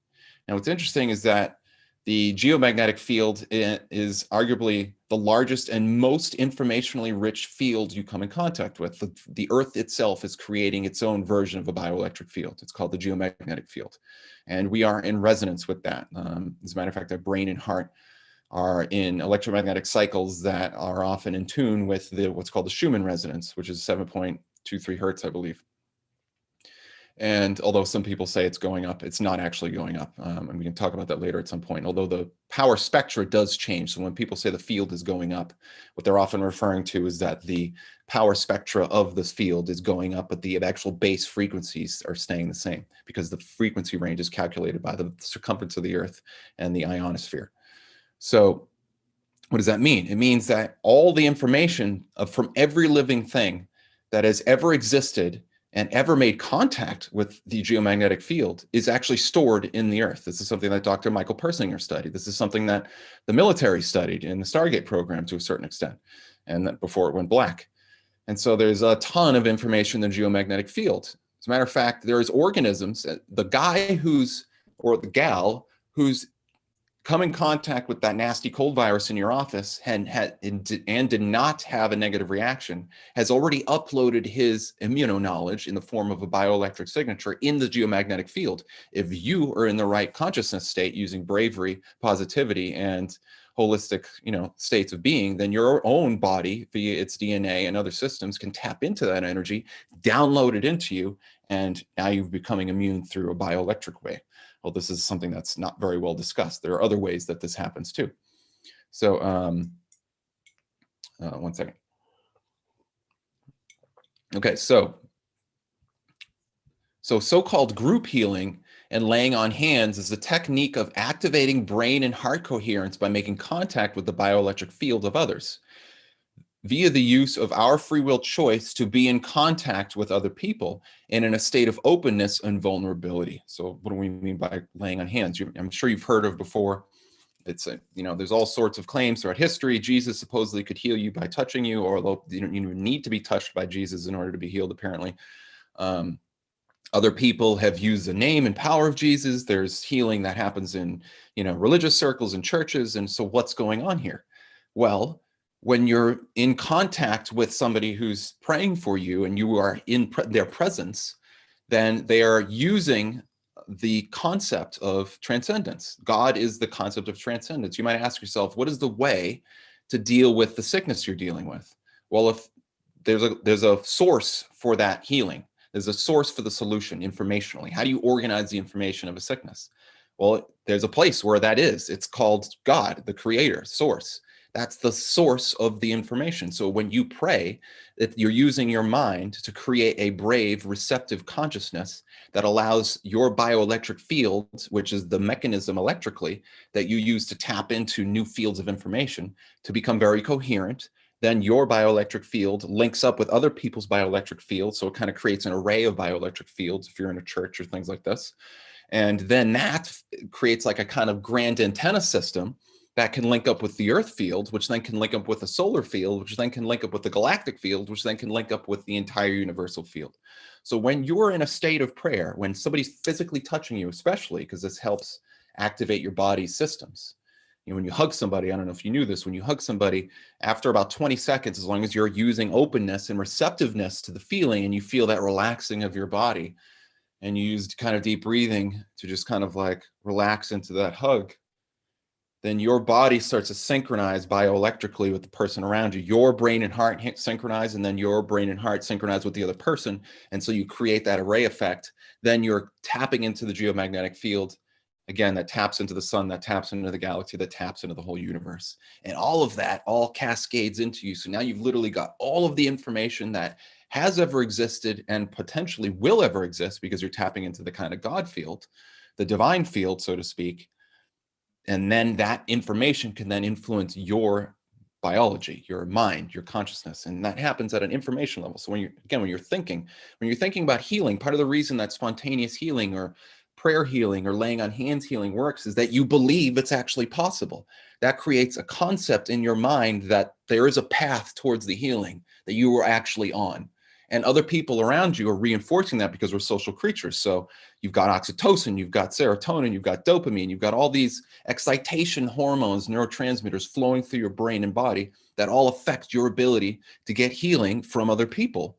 A: Now, what's interesting is that the geomagnetic field is arguably the largest and most informationally rich field you come in contact with. The Earth itself is creating its own version of a bioelectric field. It's called the geomagnetic field. And we are in resonance with that. As a matter of fact, our brain and heart are in electromagnetic cycles that are often in tune with what's called the Schumann resonance, which is 7.23 hertz, I believe. And although some people say it's going up, it's not actually going up. And we can talk about that later at some point. Although the power spectra does change. So when people say the field is going up, what they're often referring to is that the power spectra of this field is going up, but the actual base frequencies are staying the same because the frequency range is calculated by the circumference of the Earth and the ionosphere. So what does that mean? It means that all the information from every living thing that has ever existed and ever made contact with the geomagnetic field is actually stored in the Earth. This is something that Dr. Michael Persinger studied. This is something that the military studied in the Stargate program to a certain extent, and that before it went black. And so there's a ton of information in the geomagnetic field. As a matter of fact, there's organisms, the guy or the gal who's come in contact with that nasty cold virus in your office and did not have a negative reaction has already uploaded his immunoknowledge in the form of a bioelectric signature in the geomagnetic field. If you are in the right consciousness state using bravery, positivity, and holistic, states of being, then your own body via its DNA and other systems can tap into that energy, download it into you, and now you're becoming immune through a bioelectric way. Well, this is something that's not very well discussed. There are other ways that this happens too. So one second. Okay, so-called group healing and laying on hands is a technique of activating brain and heart coherence by making contact with the bioelectric field of others via the use of our free will choice to be in contact with other people and in a state of openness and vulnerability. So what do we mean by laying on hands? I'm sure you've heard of before. It's there's all sorts of claims throughout history. Jesus supposedly could heal you by touching you, although you don't even need to be touched by Jesus in order to be healed, apparently. Other people have used the name and power of Jesus. There's healing that happens in religious circles and churches. And so what's going on here? Well, when you're in contact with somebody who's praying for you and you are in their presence, then they are using the concept of transcendence. God is the concept of transcendence. You might ask yourself, what is the way to deal with the sickness you're dealing with? Well, if there's a source for that healing, there's a source for the solution informationally. How do you organize the information of a sickness? Well, there's a place where that is. It's called God, the creator, source. That's the source of the information. So when you pray, you're using your mind to create a brave, receptive consciousness that allows your bioelectric field, which is the mechanism electrically that you use to tap into new fields of information, to become very coherent. Then your bioelectric field links up with other people's bioelectric fields. So it kind of creates an array of bioelectric fields if you're in a church or things like this. And then that creates like a kind of grand antenna system that can link up with the Earth field, which then can link up with the solar field, which then can link up with the galactic field, which then can link up with the entire universal field. So when you're in a state of prayer, when somebody's physically touching you, especially because this helps activate your body's systems. When you hug somebody, I don't know if you knew this, when you hug somebody, after about 20 seconds, as long as you're using openness and receptiveness to the feeling and you feel that relaxing of your body, and you use kind of deep breathing to just kind of like relax into that hug, then your body starts to synchronize bioelectrically with the person around you. Your brain and heart synchronize, and then your brain and heart synchronize with the other person. And so you create that array effect. Then you're tapping into the geomagnetic field, again, that taps into the sun, that taps into the galaxy, that taps into the whole universe. And all of that all cascades into you. So now you've literally got all of the information that has ever existed and potentially will ever exist, because you're tapping into the kind of God field, the divine field, so to speak. And then that information can then influence your biology, your mind, your consciousness. And that happens at an information level. So when you're thinking about healing, part of the reason that spontaneous healing or prayer healing or laying on hands healing works is that you believe it's actually possible. That creates a concept in your mind that there is a path towards the healing that you are actually on. And other people around you are reinforcing that, because we're social creatures. So you've got oxytocin, you've got serotonin, you've got dopamine, you've got all these excitation hormones, neurotransmitters flowing through your brain and body that all affect your ability to get healing from other people.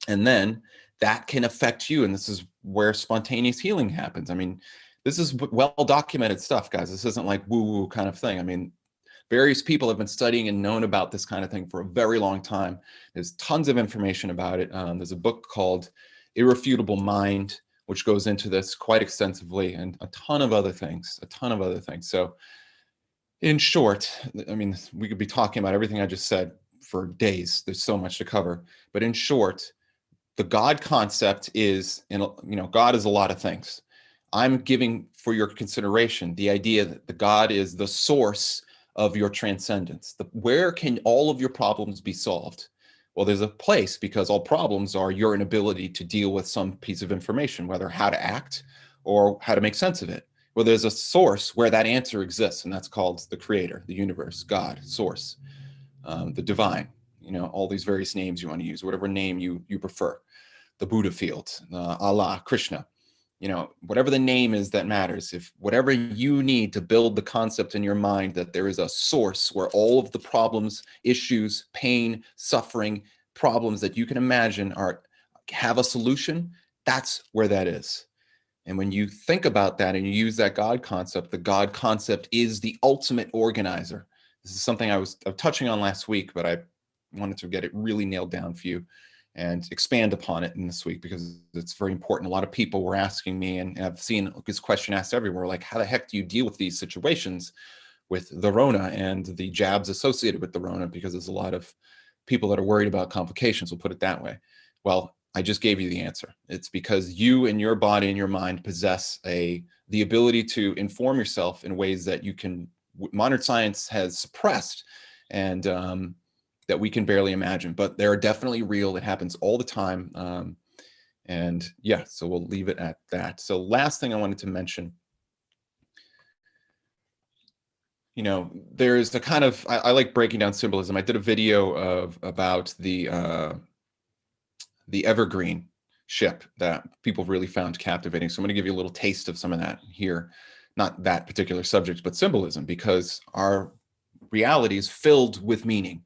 A: And then that can affect you. And this is where spontaneous healing happens. I mean, this is well documented stuff, guys. This isn't like woo-woo kind of thing. I mean, various people have been studying and known about this kind of thing for a very long time. There's tons of information about it. There's a book called Irrefutable Mind, which goes into this quite extensively, and a ton of other things. So in short, I mean, we could be talking about everything I just said for days. There's so much to cover. But in short, the God concept is, God is a lot of things. I'm giving for your consideration the idea that the God is the source of your transcendence. Where can all of your problems be solved? Well, there's a place, because all problems are your inability to deal with some piece of information, whether how to act or how to make sense of it. Well, there's a source where that answer exists, and that's called the creator, the universe, God, source, the divine, all these various names you want to use, whatever name you prefer, the Buddha field, Allah, Krishna. whatever the name is that matters, if whatever you need to build the concept in your mind that there is a source where all of the problems, issues, pain, suffering, problems that you can imagine have a solution, that's where that is. And when you think about that and you use that God concept, the God concept is the ultimate organizer. This is something I was touching on last week, but I wanted to get it really nailed down for you and expand upon it in this week because it's very important. A lot of people were asking me, and I've seen this question asked everywhere, like, how the heck do you deal with these situations with the Rona and the jabs associated with the Rona? Because there's a lot of people that are worried about complications, we'll put it that way. Well, I just gave you the answer. It's because you and your body and your mind possess the ability to inform yourself in ways that modern science has suppressed and that we can barely imagine, but they're definitely real. It happens all the time. And yeah, so we'll leave it at that. So last thing I wanted to mention, there's a kind of, I like breaking down symbolism. I did a video about the Evergreen ship that people really found captivating. So I'm going to give you a little taste of some of that here. Not that particular subject, but symbolism, because our reality is filled with meaning.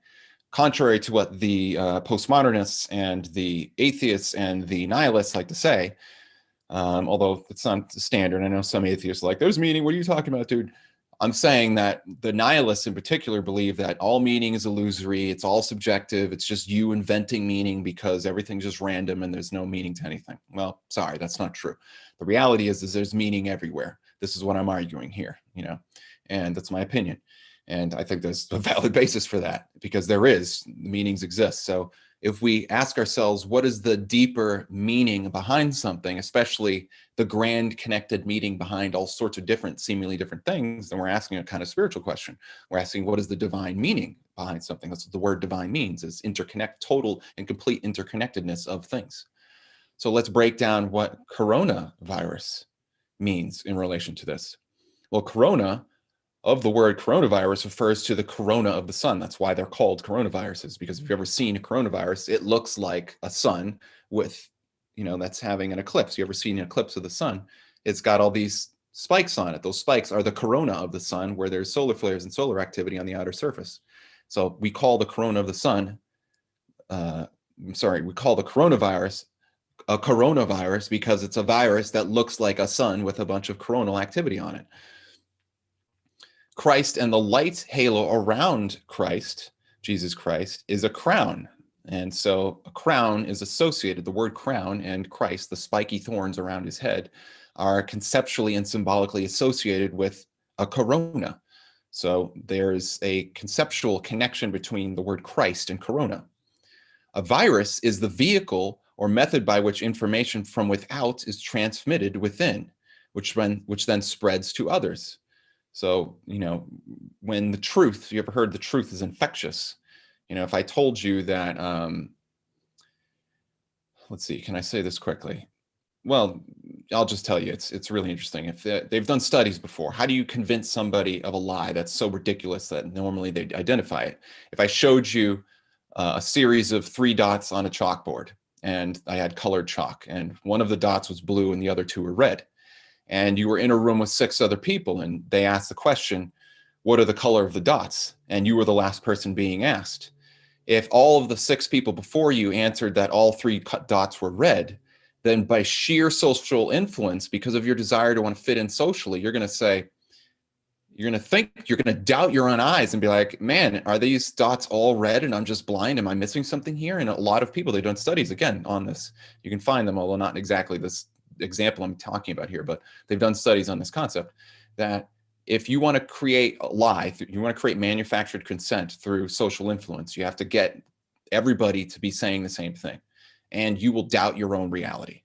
A: Contrary to what the postmodernists and the atheists and the nihilists like to say, although it's not standard. I know some atheists are like, there's meaning. What are you talking about, dude? I'm saying that the nihilists in particular believe that all meaning is illusory. It's all subjective. It's just you inventing meaning because everything's just random and there's no meaning to anything. Well, sorry, that's not true. The reality is there's meaning everywhere. This is what I'm arguing here, and that's my opinion. And I think there's a valid basis for that because meanings exist. So if we ask ourselves, what is the deeper meaning behind something, especially the grand connected meaning behind all sorts of seemingly different things, then we're asking a kind of spiritual question. We're asking, what is the divine meaning behind something? That's what the word divine means, is total and complete interconnectedness of things. So let's break down what coronavirus means in relation to this. Well, corona of the word coronavirus refers to the corona of the sun. That's why they're called coronaviruses, because if you've ever seen a coronavirus, it looks like a sun with, that's having an eclipse. You ever seen an eclipse of the sun? It's got all these spikes on it. Those spikes are the corona of the sun, where there's solar flares and solar activity on the outer surface. So we call the corona of the sun, we call the coronavirus a coronavirus because it's a virus that looks like a sun with a bunch of coronal activity on it. Christ and the light halo around Christ, Jesus Christ, is a crown. And so a crown is associated, the word crown and Christ, the spiky thorns around his head, are conceptually and symbolically associated with a corona. So there's a conceptual connection between the word Christ and corona. A virus is the vehicle or method by which information from without is transmitted within, which then spreads to others. So, when the truth, you ever heard the truth is infectious? If I told you that, let's see, can I say this quickly? Well, I'll just tell you, it's really interesting. If they've done studies before, how do you convince somebody of a lie that's so ridiculous that normally they'd identify it? If I showed you a series of 3 dots on a chalkboard and I had colored chalk and one of the dots was blue and the other 2 were red, and you were in a room with 6 other people and they asked the question, what are the color of the dots? And you were the last person being asked. If all of the 6 people before you answered that all 3 dots were red, then by sheer social influence, because of your desire to want to fit in socially, you're going to doubt your own eyes and be like, man, are these dots all red and I'm just blind? Am I missing something here? And a lot of people, they've done studies again on this. You can find them, although not exactly this example I'm talking about here, but they've done studies on this concept that if you want to create a lie, you want to create manufactured consent through social influence, you have to get everybody to be saying the same thing. And you will doubt your own reality.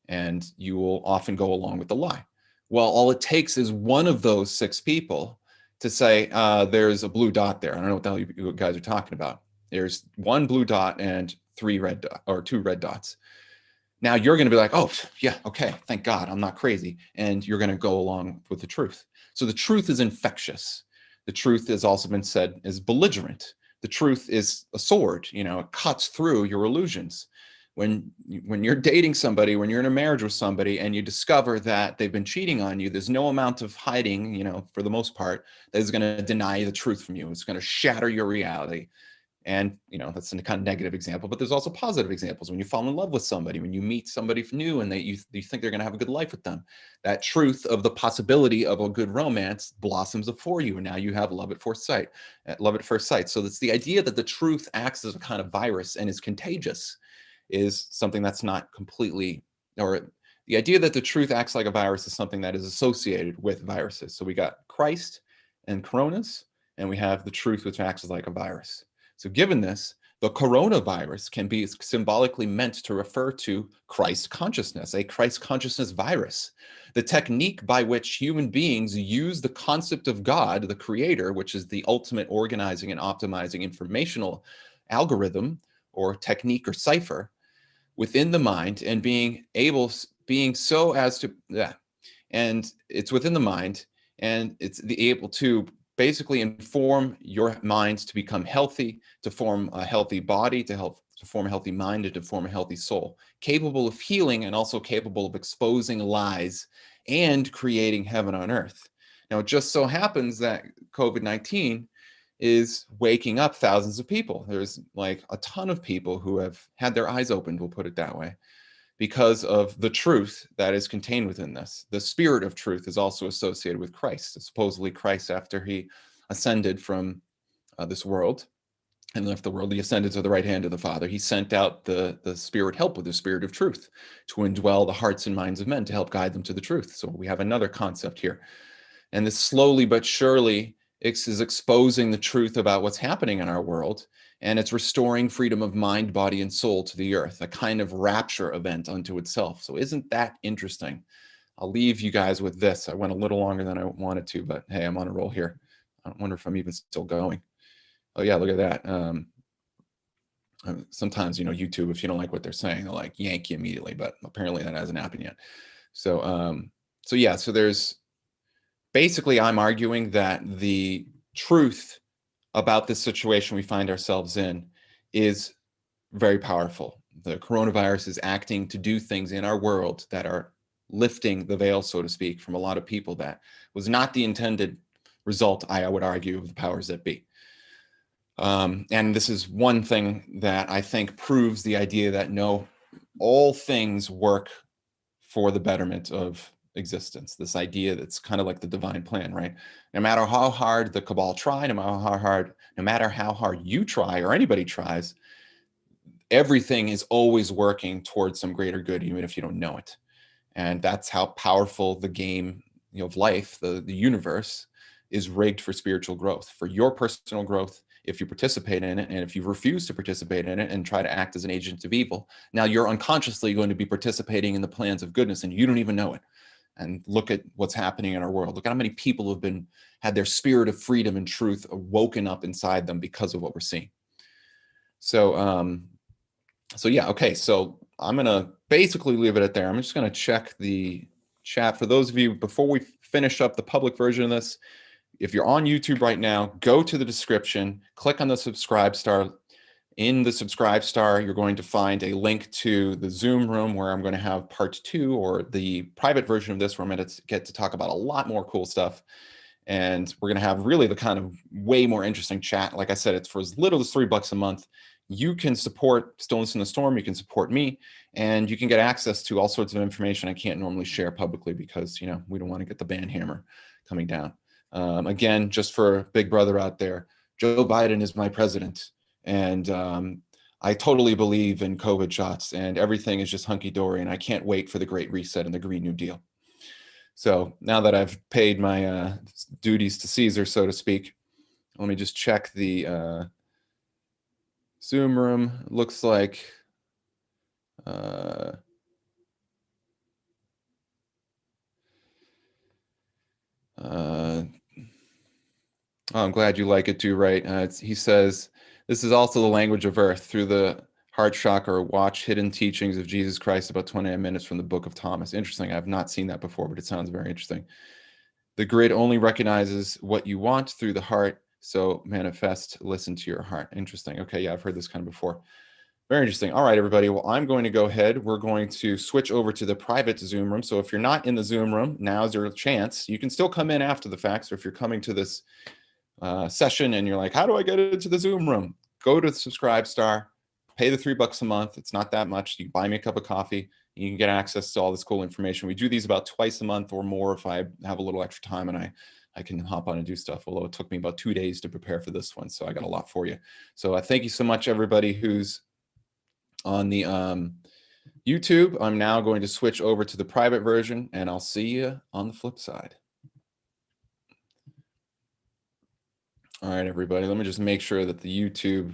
A: And you will often go along with the lie. Well, all it takes is one of those 6 people to say, there's a blue dot there. I don't know what the hell you guys are talking about. There's 1 blue dot and 2 red dots. Now you're going to be like, oh, yeah, okay, thank God, I'm not crazy. And you're going to go along with the truth. So the truth is infectious. The truth has also been said is belligerent. The truth is a sword, it cuts through your illusions. when you're dating somebody, when you're in a marriage with somebody and you discover that they've been cheating on you, there's no amount of hiding, for the most part, that is going to deny the truth from you. It's going to shatter your reality. And, that's a kind of negative example, but there's also positive examples. When you fall in love with somebody, when you meet somebody new and you think they're going to have a good life with them, that truth of the possibility of a good romance blossoms before you. And now you have love at first sight. So it's the idea that the truth acts as a kind of virus and is contagious is something that's not completely, or the idea that the truth acts like a virus is something that is associated with viruses. So we got Christ and coronas, and we have the truth, which acts like a virus. So given this, the coronavirus can be symbolically meant to refer to Christ consciousness, a Christ consciousness virus. The technique by which human beings use the concept of God, the creator, which is the ultimate organizing and optimizing informational algorithm or technique or cipher within the mind, and being so as to, and it's within the mind, and it's able to basically inform your mind to become healthy, to form a healthy body, to form a healthy mind, and to form a healthy soul, capable of healing and also capable of exposing lies and creating heaven on earth. Now, it just so happens that COVID-19 is waking up thousands of people. There's like a ton of people who have had their eyes opened, we'll put it that way, because of the truth that is contained within this. The spirit of truth is also associated with Christ. Supposedly Christ, after he ascended from this world and left the world, he ascended to the right hand of the Father. He sent out the spirit helper, the spirit of truth, to indwell the hearts and minds of men, to help guide them to the truth. So we have another concept here. And this slowly but surely is exposing the truth about what's happening in our world, and it's restoring freedom of mind, body, and soul to the earth, a kind of rapture event unto itself. So isn't that interesting? I'll leave you guys with this. I went a little longer than I wanted to, but hey, I'm on a roll here. I wonder if I'm even still going. Oh yeah, look at that. Sometimes, YouTube, if you don't like what they're saying, they'll like yank you immediately, but apparently that hasn't happened yet. So, so there's, basically, I'm arguing that the truth about this situation we find ourselves in is very powerful. The coronavirus is acting to do things in our world that are lifting the veil, so to speak, from a lot of people. That was not the intended result, I would argue, of the powers that be. And this is one thing that I think proves the idea that no, all things work for the betterment of existence. This idea that's kind of like the divine plan, right? No matter how hard the cabal try, no matter how hard you try or anybody tries, everything is always working towards some greater good, even if you don't know it. And that's how powerful the game, of life, the universe, is rigged for spiritual growth, for your personal growth. If you participate in it, and if you refuse to participate in it and try to act as an agent of evil, now you're unconsciously going to be participating in the plans of goodness, and you don't even know it. And look at what's happening in our world. Look at how many people have had their spirit of freedom and truth woken up inside them because of what we're seeing. So yeah, okay. So I'm gonna basically leave it at there. I'm just gonna check the chat. For those of you, before we finish up the public version of this, if you're on YouTube right now, go to the description, click on the subscribe star. In the subscribe star, you're going to find a link to the Zoom room where I'm going to have part 2, or the private version of this, where I'm going to get to talk about a lot more cool stuff. And we're going to have really the kind of way more interesting chat. Like I said, it's for as little as $3 a month. You can support Stillness in the Storm. You can support me, and you can get access to all sorts of information I can't normally share publicly because, we don't want to get the ban hammer coming down. Again, just for Big Brother out there, Joe Biden is my president. And I totally believe in COVID shots, and everything is just hunky-dory, and I can't wait for the Great Reset and the Green New Deal. So now that I've paid my duties to Caesar, so to speak, let me just check the Zoom room. Looks like oh, I'm glad you like it too, right? He says, this is also the language of earth. Through the heart chakra, watch hidden teachings of Jesus Christ, about 29 minutes from the book of Thomas. Interesting. I've not seen that before, but it sounds very interesting. The grid only recognizes what you want through the heart. So manifest, listen to your heart. Interesting. Okay, yeah, I've heard this kind of before. Very interesting. All right, everybody. Well, I'm going to go ahead. We're going to switch over to the private Zoom room. So if you're not in the Zoom room, now's your chance. You can still come in after the fact. So if you're coming to this session and you're like, how do I get into the Zoom room? Go to the Subscribe Star, pay the $3 a month. It's not that much. You buy me a cup of coffee. You can get access to all this cool information. We do these about twice a month or more if I have a little extra time and I can hop on and do stuff, although it took me about 2 days to prepare for this one. So I got a lot for you. So thank you so much, everybody who's on the YouTube. I'm now going to switch over to the private version, and I'll see you on the flip side. All right, everybody, let me just make sure that the YouTube